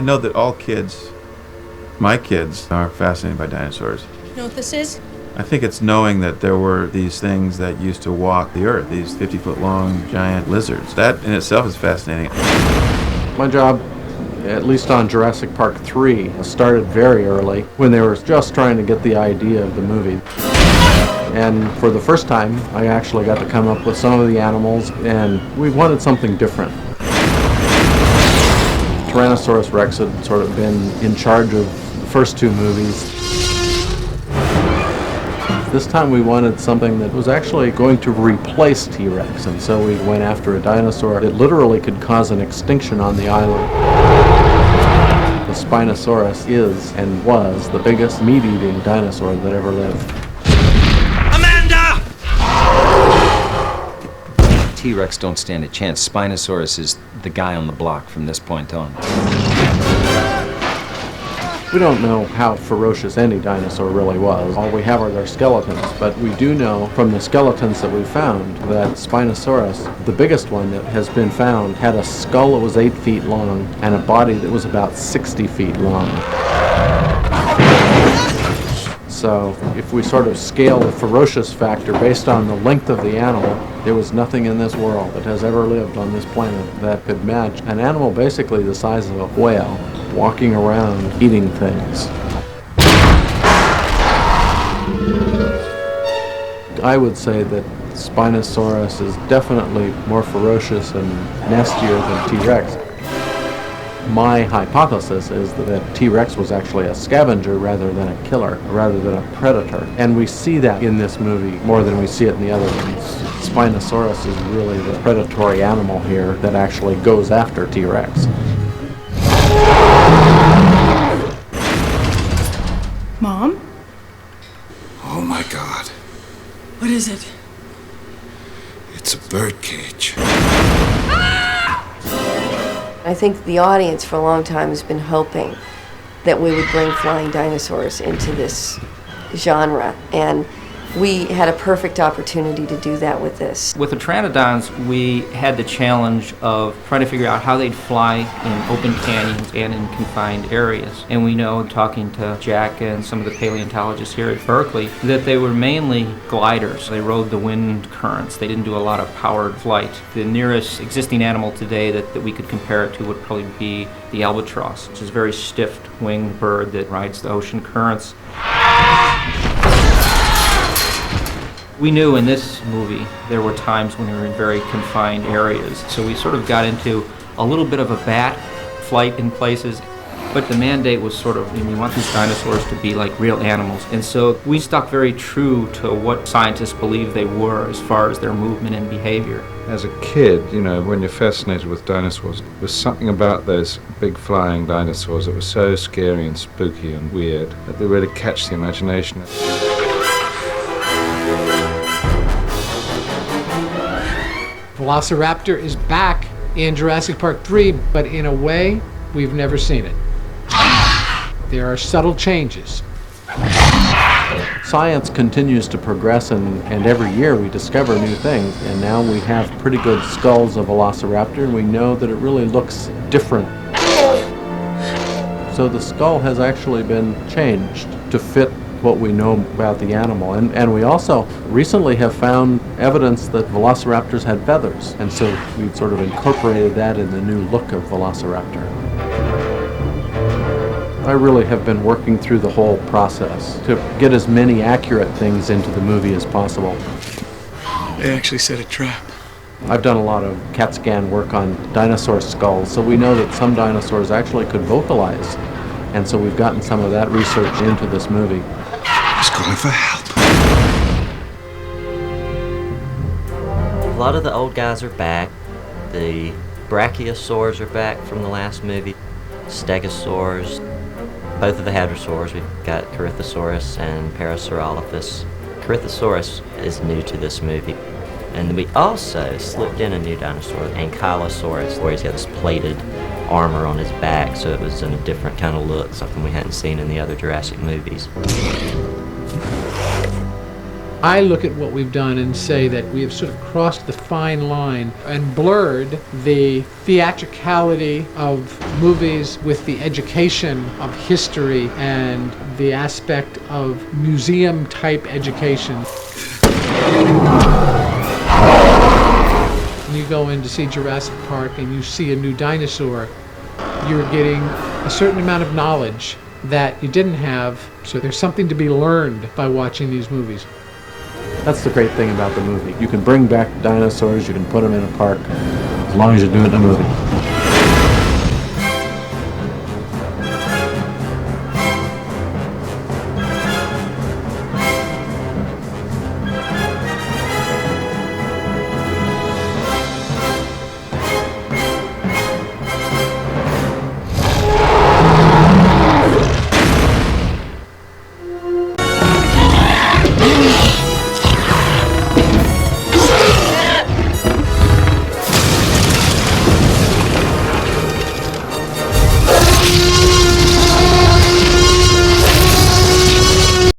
know that all kids, my kids, are fascinated by dinosaurs. You know what this is? I think it's knowing that there were these things that used to walk the earth, these 50-foot long giant lizards. That in itself is fascinating. My job, at least on Jurassic Park 3, started very early when they were just trying to get the idea of the movie. And for the first time, I actually got to come up with some of the animals, and we wanted something different. Tyrannosaurus Rex had sort of been in charge of the first two movies. This time we wanted something that was actually going to replace T-Rex, and so we went after a dinosaur that literally could cause an extinction on the island. The Spinosaurus is and was the biggest meat-eating dinosaur that ever lived. Amanda! T-Rex don't stand a chance. Spinosaurus is the guy on the block from this point on. We don't know how ferocious any dinosaur really was. All we have are their skeletons, but we do know from the skeletons that we found that Spinosaurus, the biggest one that has been found, had a skull that was 8 feet long and a body that was about 60 feet long. So if we sort of scale the ferocious factor based on the length of the animal, there was nothing in this world that has ever lived on this planet that could match an animal basically the size of a whale walking around eating things. I would say that Spinosaurus is definitely more ferocious and nastier than T-Rex. My hypothesis is that T-Rex was actually a scavenger rather than a killer, rather than a predator. And we see that in this movie more than we see it in the other ones. Spinosaurus is really the predatory animal here that actually goes after T-Rex. Mom? Oh my God. What is it? It's a bird cage. I think the audience for a long time has been hoping that we would bring flying dinosaurs into this genre, and we had a perfect opportunity to do that with this. With the pteranodons, we had the challenge of trying to figure out how they'd fly in open canyons and in confined areas. And we know, talking to Jack and some of the paleontologists here at Berkeley, that they were mainly gliders. They rode the wind currents. They didn't do a lot of powered flight. The nearest existing animal today that we could compare it to would probably be the albatross, which is a very stiff-winged bird that rides the ocean currents. We knew in this movie there were times when we were in very confined areas, so we sort of got into a little bit of a bat flight in places, but the mandate was sort of, we want these dinosaurs to be like real animals, and so we stuck very true to what scientists believed they were as far as their movement and behavior. As a kid, you know, when you're fascinated with dinosaurs, there was something about those big flying dinosaurs that was so scary and spooky and weird that they really catch the imagination. Velociraptor is back in Jurassic Park 3, but in a way, we've never seen it. There are subtle changes. Science continues to progress, and every year we discover new things, and now we have pretty good skulls of Velociraptor, and we know that it really looks different. So the skull has actually been changed to fit what we know about the animal. And we also recently have found evidence that velociraptors had feathers, and so we've sort of incorporated that in the new look of Velociraptor. I really have been working through the whole process to get as many accurate things into the movie as possible. They actually set a trap. I've done a lot of CAT scan work on dinosaur skulls, so we know that some dinosaurs actually could vocalize. And so we've gotten some of that research into this movie. He's calling for help. A lot of the old guys are back. The brachiosaurs are back from the last movie. Stegosaurs, both of the hadrosaurs. We've got Corythosaurus and Parasaurolophus. Corythosaurus is new to this movie. And we also slipped in a new dinosaur, Ankylosaurus, where he's got this plated armor on his back, so it was in a different kind of look, something we hadn't seen in the other Jurassic movies. I look at what we've done and say that we have sort of crossed the fine line and blurred the theatricality of movies with the education of history and the aspect of museum-type education. When you go in to see Jurassic Park and you see a new dinosaur, you're getting a certain amount of knowledge that you didn't have, so there's something to be learned by watching these movies. That's the great thing about the movie. You can bring back dinosaurs, you can put them in a park, as long as you do it in a movie.